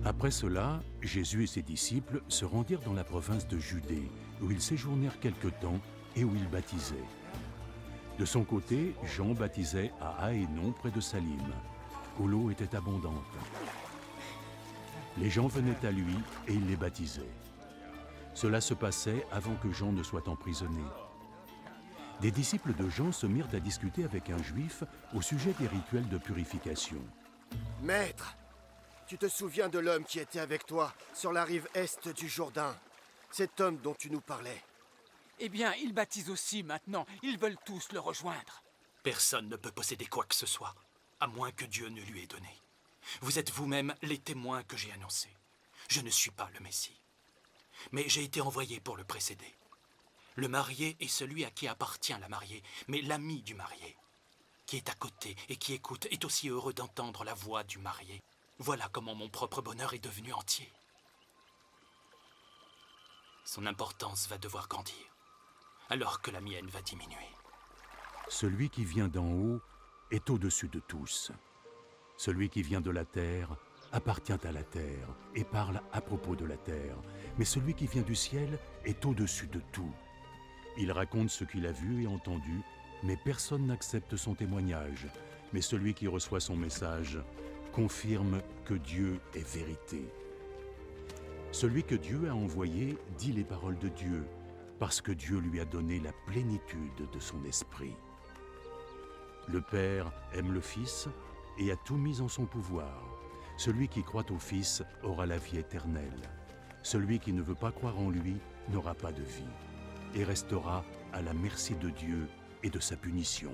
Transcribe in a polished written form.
Après cela, Jésus et ses disciples se rendirent dans la province de Judée, où ils séjournèrent quelque temps et où ils baptisaient. De son côté, Jean baptisait à Aénon près de Salim, où l'eau était abondante. Les gens venaient à lui et il les baptisait. Cela se passait avant que Jean ne soit emprisonné. Des disciples de Jean se mirent à discuter avec un juif au sujet des rituels de purification. « Maître, tu te souviens de l'homme qui était avec toi sur la rive est du Jourdain, cet homme dont tu nous parlais? Eh bien, ils baptisent aussi maintenant. Ils veulent tous le rejoindre. Personne ne peut posséder quoi que ce soit, à moins que Dieu ne lui ait donné. Vous êtes vous-même les témoins que j'ai annoncés. Je ne suis pas le Messie. Mais j'ai été envoyé pour le précéder. Le marié est celui à qui appartient la mariée, mais l'ami du marié, qui est à côté et qui écoute, est aussi heureux d'entendre la voix du marié. Voilà comment mon propre bonheur est devenu entier. Son importance va devoir grandir, alors que la mienne va diminuer. Celui qui vient d'en haut est au-dessus de tous. Celui qui vient de la terre appartient à la terre et parle à propos de la terre. Mais celui qui vient du ciel est au-dessus de tout. Il raconte ce qu'il a vu et entendu, mais personne n'accepte son témoignage. Mais celui qui reçoit son message confirme que Dieu est vérité. Celui que Dieu a envoyé dit les paroles de Dieu, parce que Dieu lui a donné la plénitude de son esprit. Le Père aime le Fils et a tout mis en son pouvoir. Celui qui croit au Fils aura la vie éternelle. Celui qui ne veut pas croire en lui n'aura pas de vie et restera à la merci de Dieu et de sa punition.